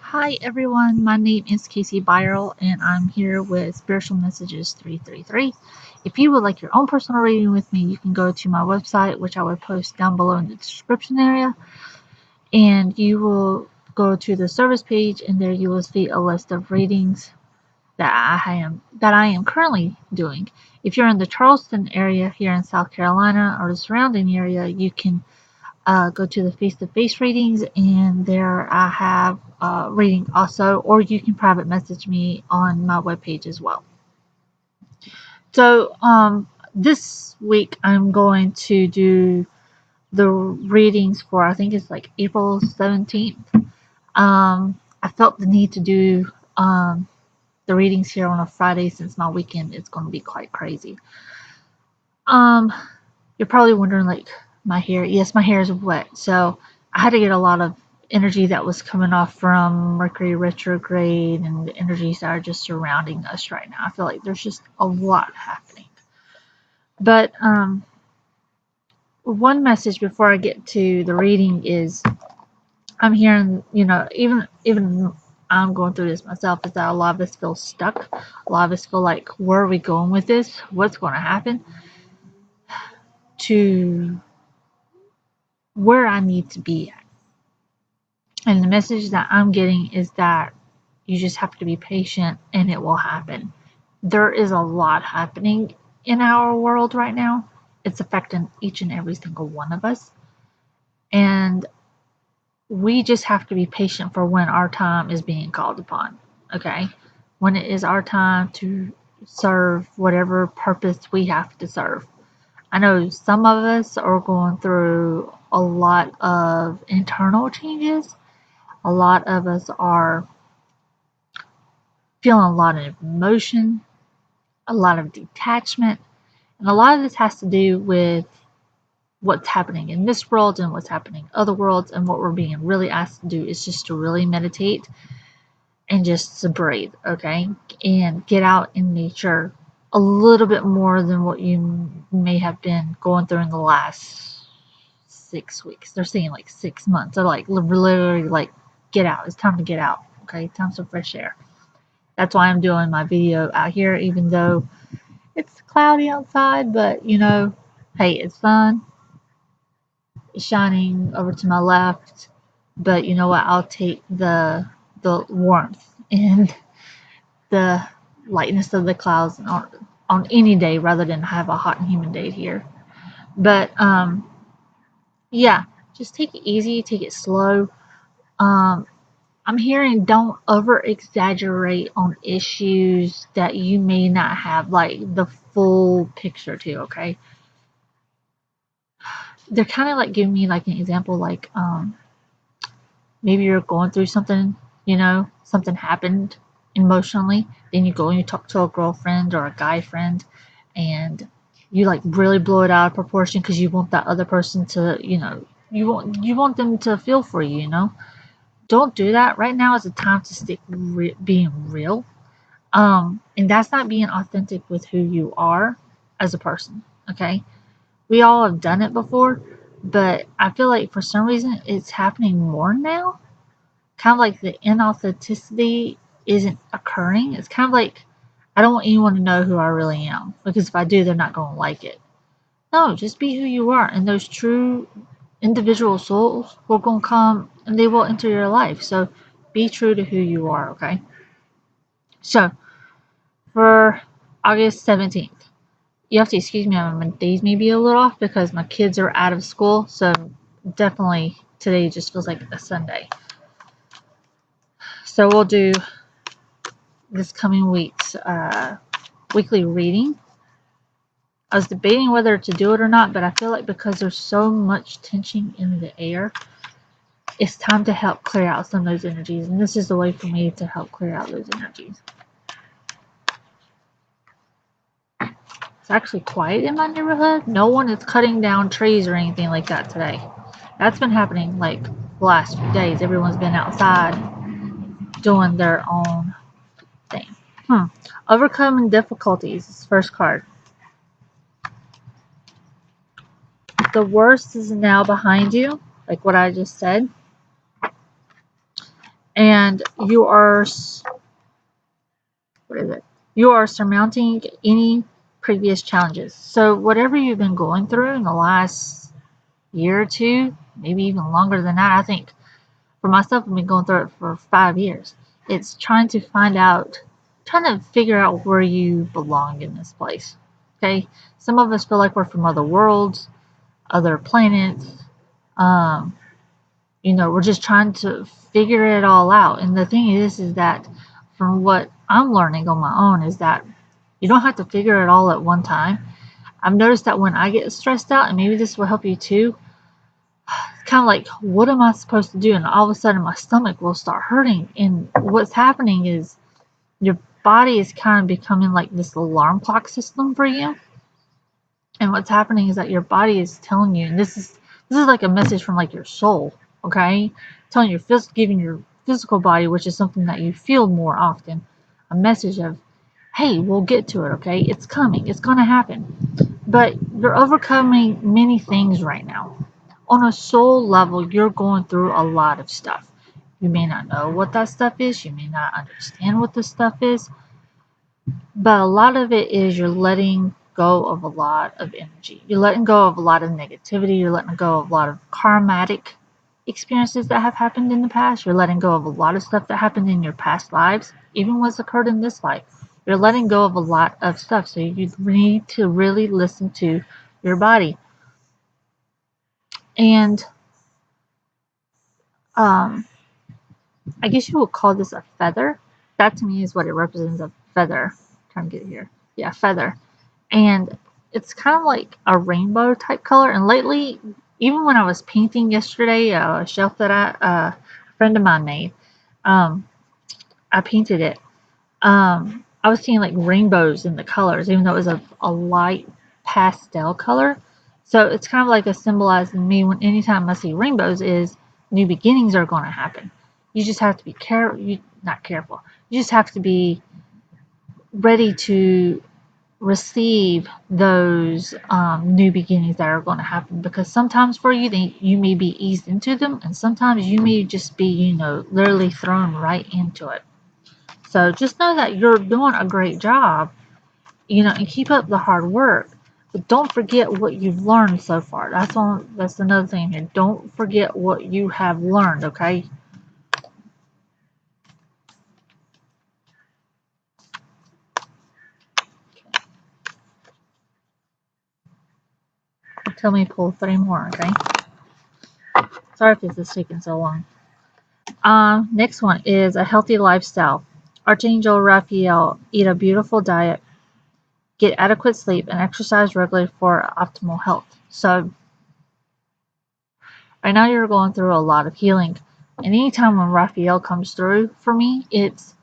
Hi everyone, my name is Casey Byral and I'm here with Spiritual Messages 333. If you would like your own personal reading with me, you can go to my website, which I will post down below in the description area, and you will go to the service page and there you will see a list of readings that I am currently doing. If you're in the Charleston area here in South Carolina or the surrounding area, you can go to the face-to-face readings, and there I have reading also, or you can private message me on my webpage as well. So this week I'm going to do the readings for, I think it's like April 17th. I felt the need to do the readings here on a Friday since my weekend is going to be quite crazy. Um, you're probably wondering, like, my hair. Yes, my hair is wet. So I had to get a lot of energy that was coming off from Mercury retrograde and the energies that are just surrounding us right now. I feel like there's just a lot happening. But one message before I get to the reading is I'm hearing, even I'm going through this myself, is that a lot of us feel stuck. A lot of us feel like, where are we going with this? What's going to happen? To where I need to be at. And the message that I'm getting is that you just have to be patient and it will happen. There is a lot happening in our world right now. It's affecting each and every single one of us. And we just have to be patient for when our time is being called upon. Okay? When it is our time to serve whatever purpose we have to serve. I know some of us are going through a lot of internal changes. A lot of us are feeling a lot of emotion, a lot of detachment, and a lot of this has to do with what's happening in this world and what's happening in other worlds. And what we're being really asked to do is just to really meditate and just to breathe, okay? And get out in nature a little bit more than what you may have been going through in the last 6 weeks. They're saying like 6 months. They're like literally like, get out. It's time to get out, okay? Time for fresh air. That's why I'm doing my video out here, even though it's cloudy outside, but hey, it's sun. It's shining over to my left, but you know what? I'll take the warmth and the lightness of the clouds on any day rather than have a hot and humid day here. But yeah, just take it easy, take it slow. Um, I'm hearing don't over exaggerate on issues that you may not have like the full picture to, okay? They're kind of like giving me like an example, like maybe you're going through something, something happened emotionally, then you go and you talk to a girlfriend or a guy friend and you like really blow it out of proportion because you want that other person to, you want them to feel for you, don't do that. Right now is a time to stick being real. And that's not being authentic with who you are as a person. Okay. We all have done it before, but I feel like for some reason it's happening more now. Kind of like the inauthenticity isn't occurring. It's kind of like I don't want anyone to know who I really am because if I do, they're not going to like it. No, just be who you are, and those true individual souls will going to come and they will enter your life. So be true to who you are, okay? So for August 17th, you have to excuse me, my days may be a little off because my kids are out of school. So definitely today just feels like a Sunday. So we'll do this coming week's weekly reading. I was debating whether to do it or not, but I feel like because there's so much tension in the air, it's time to help clear out some of those energies. And this is the way for me to help clear out those energies. It's actually quiet in my neighborhood. No one is cutting down trees or anything like that today. That's been happening like the last few days. Everyone's been outside doing their own thing. Overcoming difficulties is the first card. The worst is now behind you, like what I just said. And you are, what is it? You are surmounting any previous challenges. So whatever you've been going through in the last year or two, maybe even longer than that, I think for myself, I've been going through it for 5 years. It's trying to trying to figure out where you belong in this place. Okay? Some of us feel like we're from other worlds, other planets. Um, we're just trying to figure it all out. And the thing is that from what I'm learning on my own is that you don't have to figure it all at one time. I've noticed that when I get stressed out, and maybe this will help you too, it's kind of like, what am I supposed to do? And all of a sudden, my stomach will start hurting. And what's happening is your body is kind of becoming like this alarm clock system for you. And what's happening is that your body is telling you, and this is like a message from like your soul, okay? Telling your giving your physical body, which is something that you feel more often, a message of, hey, we'll get to it, okay? It's coming, it's gonna happen. But you're overcoming many things right now. On a soul level, you're going through a lot of stuff. You may not know what that stuff is, you may not understand what this stuff is, but a lot of it is you're letting go of a lot of energy. You're letting go of a lot of negativity. You're letting go of a lot of karmatic experiences that have happened in the past. You're letting go of a lot of stuff that happened in your past lives, even what's occurred in this life. You're letting go of a lot of stuff. So you need to really listen to your body. And um, I guess you would call this a feather. That to me is what it represents, a feather. I'm trying to get here. Yeah, feather. And it's kind of like a rainbow type color. And lately, even when I was painting yesterday, a shelf that a friend of mine made, um, I painted it. I was seeing like rainbows in the colors, even though it was a light pastel color. So it's kind of like a symbolizing me when anytime I see rainbows is new beginnings are going to happen. You just have to be careful. You not careful. You just have to be ready to receive those new beginnings that are going to happen, because sometimes for you you may be eased into them, and sometimes you may just be literally thrown right into it. So just know that you're doing a great job, and keep up the hard work, but don't forget what you've learned so far. That's another thing here. Don't forget what you have learned. Okay. Tell me pull 3 more. Okay. Sorry if this is taking so long. Next one is a healthy lifestyle. Archangel Raphael, eat a beautiful diet, get adequate sleep, and exercise regularly for optimal health. So, right now you're going through a lot of healing. And anytime when Raphael comes through for me, it's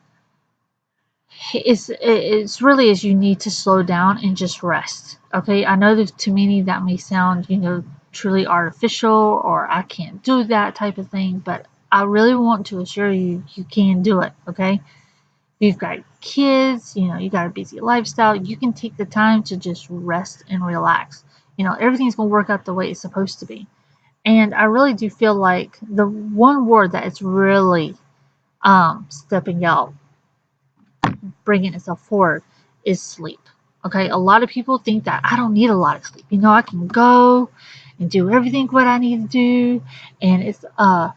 really as you need to slow down and just rest. Okay, I know that to many that may sound, truly artificial, or I can't do that type of thing, but I really want to assure you you can do it. Okay, you've got kids, you got a busy lifestyle, you can take the time to just rest and relax. Everything's going to work out the way it's supposed to be. And I really do feel like the one word that is really stepping out, bringing itself forward, is sleep. Okay, a lot of people think that I don't need a lot of sleep. I can go and do everything what I need to do, and it's I'm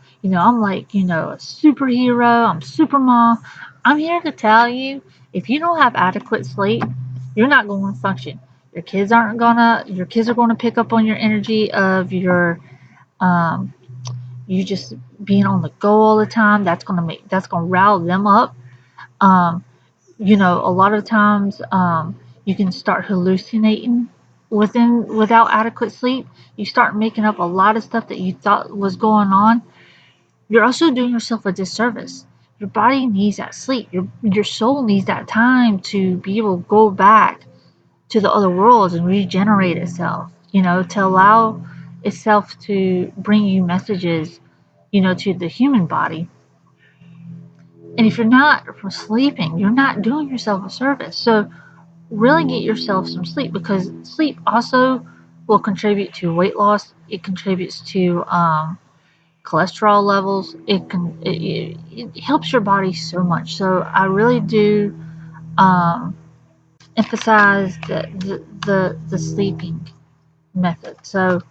like a superhero. I'm Supermom. I'm here to tell you, if you don't have adequate sleep, you're not going to function. Your kids are gonna pick up on your energy of your um you just being on the go all the time. That's gonna rile them up. Um, a lot of times you can start hallucinating without adequate sleep. You start making up a lot of stuff that you thought was going on. You're also doing yourself a disservice. Your body needs that sleep. Your soul needs that time to be able to go back to the other worlds and regenerate itself. To allow itself to bring you messages, to the human body. And if you're not sleeping, you're not doing yourself a service. So really get yourself some sleep, because sleep also will contribute to weight loss. It contributes to cholesterol levels. It helps your body so much. So I really do um, emphasize the sleeping method. So,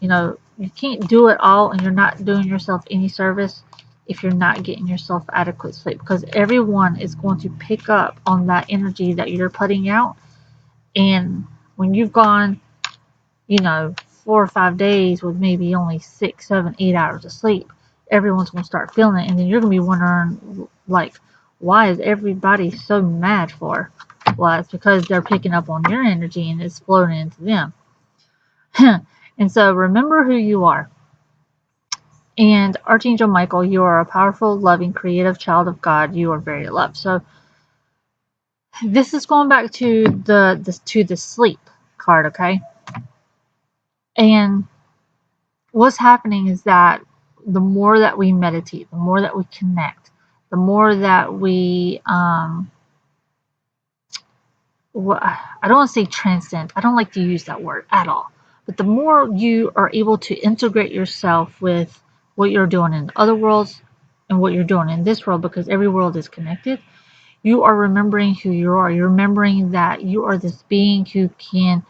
you can't do it all, and you're not doing yourself any service if you're not getting yourself adequate sleep, because everyone is going to pick up on that energy that you're putting out. And when you've gone, 4 or 5 days with maybe only 6, 7, 8 hours of sleep, everyone's going to start feeling it. And then you're going to be wondering, like, why is everybody so mad for? Well, it's because they're picking up on your energy and it's floating into them. And so remember who you are. And Archangel Michael, you are a powerful, loving, creative child of God. You are very loved. So this is going back to the sleep card, okay? And what's happening is that the more that we meditate, the more that we connect, the more that we I don't want to say transcend. I don't like to use that word at all. But the more you are able to integrate yourself with what you're doing in other worlds and what you're doing in this world, because every world is connected, you are remembering who you are. You're remembering that you are this being who can,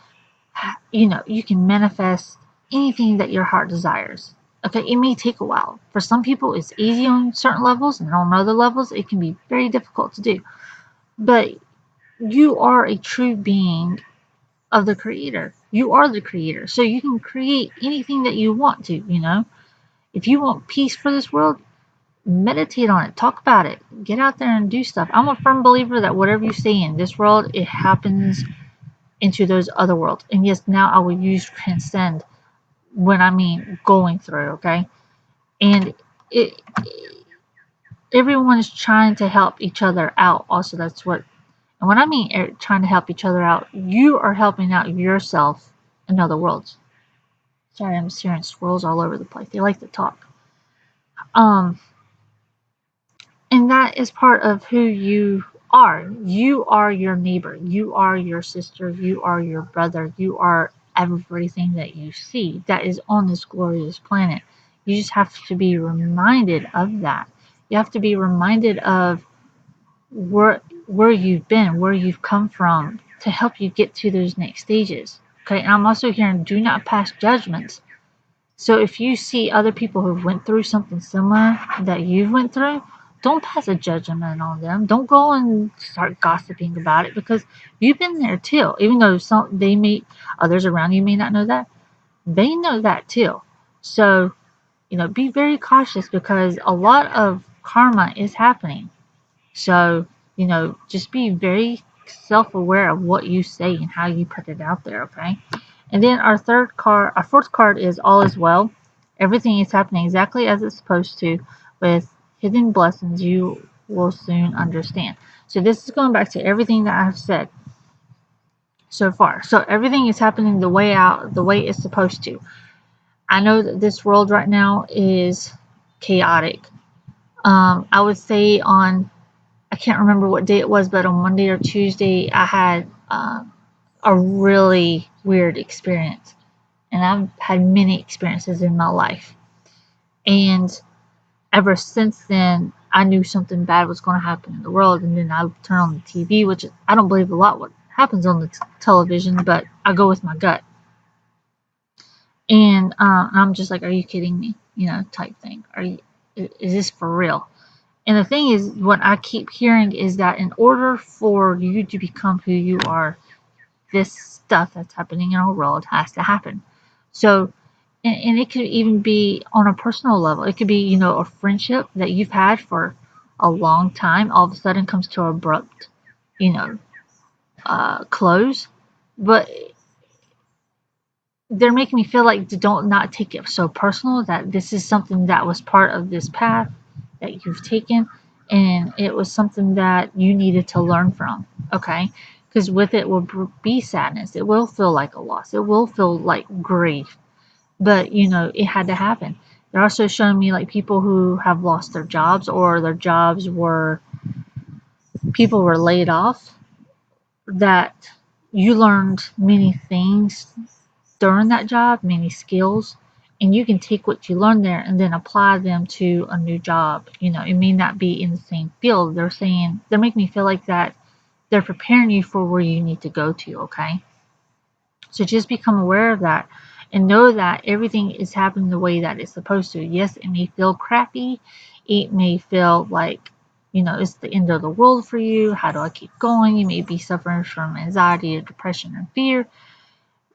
you can manifest anything that your heart desires. Okay, it may take a while. For some people, it's easy on certain levels, and on other levels, it can be very difficult to do. But you are a true being of the creator. You are the creator. So you can create anything that you want to. If you want peace for this world, meditate on it. Talk about it. Get out there and do stuff. I'm a firm believer that whatever you say in this world, it happens into those other worlds. And yes, now I will use transcend when I mean going through, okay? And it everyone is trying to help each other out. Also, that's what, and when I mean trying to help each other out, you are helping out yourself in other worlds. Sorry, I'm just hearing squirrels all over the place. They like to talk. Um, and that is part of who you are. You are your neighbor. You are your sister. You are your brother. You are everything that you see that is on this glorious planet. You just have to be reminded of that. You have to be reminded of where you've been, where you've come from, to help you get to those next stages. Okay, and I'm also hearing do not pass judgments. So if you see other people who went through something similar that you've went through, don't pass a judgment on them. Don't go and start gossiping about it, because you've been there too. Even though others around you may not know that, they know that too. So, be very cautious, because a lot of karma is happening. So, just be very self-aware of what you say and how you put it out there, okay? And then our fourth card is all is well. Everything is happening exactly as it's supposed to, with hidden blessings you will soon understand. So this is going back to everything that I've said so far. So everything is happening the way it's supposed to. I know that this world right now is chaotic. I would say I can't remember what day it was, but on Monday or Tuesday, I had a really weird experience. And I've had many experiences in my life. And ever since then, I knew something bad was going to happen in the world. And then I would turn on the TV, which I don't believe a lot what happens on the television, but I go with my gut. And I'm just like, are you kidding me? Type thing. Is this for real? And the thing is, what I keep hearing is that in order for you to become who you are, this stuff that's happening in our world has to happen. So, and it could even be on a personal level. It could be, a friendship that you've had for a long time, all of a sudden comes to abrupt, close. But they're making me feel like don't not take it so personal, that this is something that was part of this path that you've taken, and it was something that you needed to learn from. Okay, because with it will be sadness. It will feel like a loss. It will feel like grief, but it had to happen. They're also showing me like people who have lost their jobs, or their jobs were people were laid off, that you learned many things during that job, many skills, And you can take what you learned there and then apply them to a new job. It may not be in the same field. They're making me feel like that they're preparing you for where you need to go to, okay? So just become aware of that and know that everything is happening the way that it's supposed to. Yes, it may feel crappy. It may feel like, it's the end of the world for you. How do I keep going? You may be suffering from anxiety or depression and fear.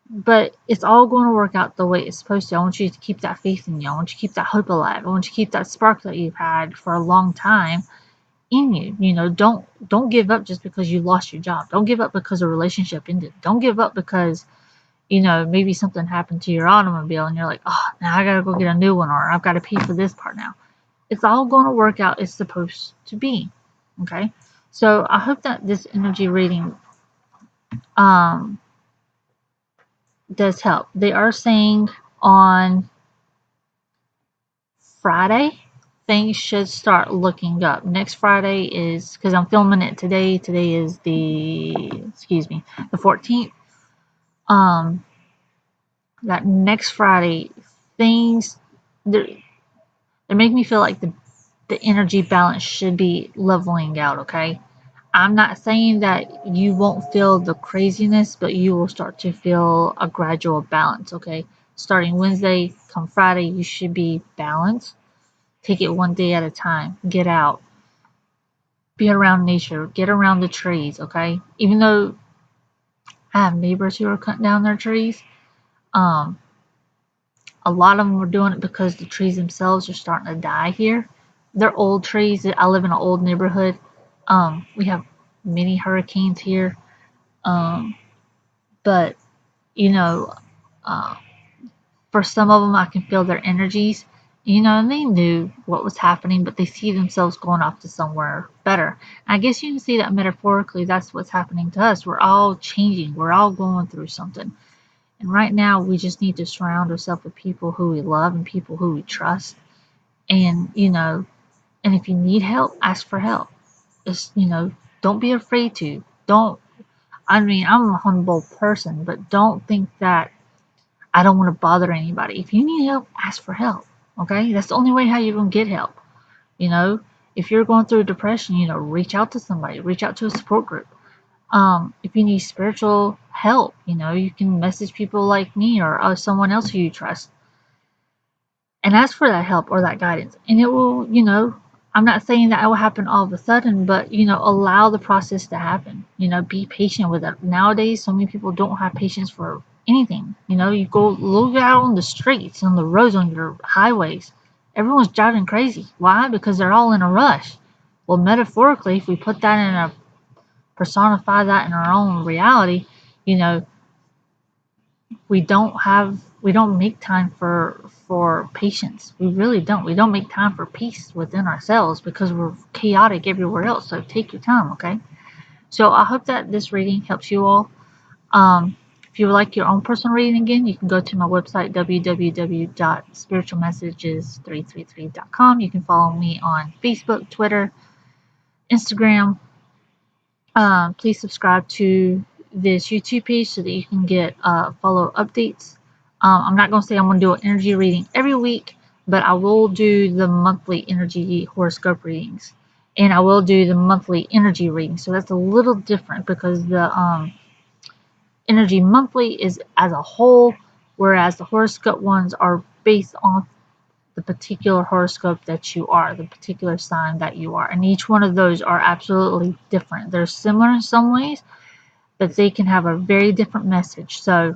But it's all going to work out the way it's supposed to. I want you to keep that faith in you. I want you to keep that hope alive. I want you to keep that spark that you've had for a long time in you. Don't give up just because you lost your job. Don't give up because a relationship ended. Don't give up because maybe something happened to your automobile and you're like, oh, now I gotta go get a new one, or I've got to pay for this part now. It's all going to work out as supposed to be. Okay, so I hope that this energy reading does help. They are saying on Friday things should start looking up. Next Friday is, because I'm filming it today. Today is the 14th. That next Friday things they're making me feel like the energy balance should be leveling out, okay? I'm not saying that you won't feel the craziness, but you will start to feel a gradual balance, okay? Starting Wednesday, come Friday, you should be balanced. Take it one day at a time. Get out. Be around nature. Get around the trees, okay? Even though I have neighbors who are cutting down their trees, um, a lot of them are doing it because the trees themselves are starting to die here. They're old trees. I live in an old neighborhood. We have many hurricanes here. But, you know, uh, for some of them, I can feel their energies. And they knew what was happening, but they see themselves going off to somewhere better. And I guess you can see that metaphorically, that's what's happening to us. We're all changing. We're all going through something. And right now, we just need to surround ourselves with people who we love and people who we trust. And, and if you need help, ask for help. It's, don't be afraid to. I'm a humble person, but don't think that I don't want to bother anybody. If you need help, ask for help. Okay? That's the only way how you're going to get help. If you're going through depression, reach out to somebody, reach out to a support group. If you need spiritual help, you can message people like me or someone else who you trust and ask for that help or that guidance. And it will, I'm not saying that it will happen all of a sudden, but, allow the process to happen. Be patient with it. Nowadays, so many people don't have patience for anything. You go look out on the streets, on the roads, on your highways. Everyone's driving crazy. Why? Because they're all in a rush. Well, metaphorically, if we put that personify that in our own reality, you know, we don't make time for patience. We really don't. We don't make time for peace within ourselves because we're chaotic everywhere else. So take your time, okay? So I hope that this reading helps you all. If you would like your own personal reading again, you can go to my website, www.spiritualmessages333.com. You can follow me on Facebook, Twitter, Instagram. Please subscribe to this YouTube page so that you can get follow updates. I'm not going to say I'm going to do an energy reading every week, but I will do the monthly energy horoscope readings. And I will do the monthly energy reading. So that's a little different because the energy monthly is as a whole, whereas the horoscope ones are based on the particular horoscope that you are, the particular sign that you are. And each one of those are absolutely different. They're similar in some ways, but they can have a very different message. So,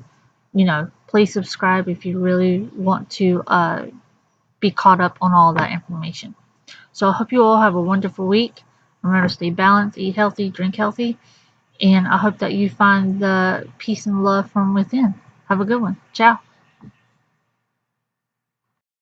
please subscribe if you really want to be caught up on all that information. So I hope you all have a wonderful week. Remember to stay balanced, eat healthy, drink healthy, and I hope that you find the peace and love from within. Have a good one. Ciao.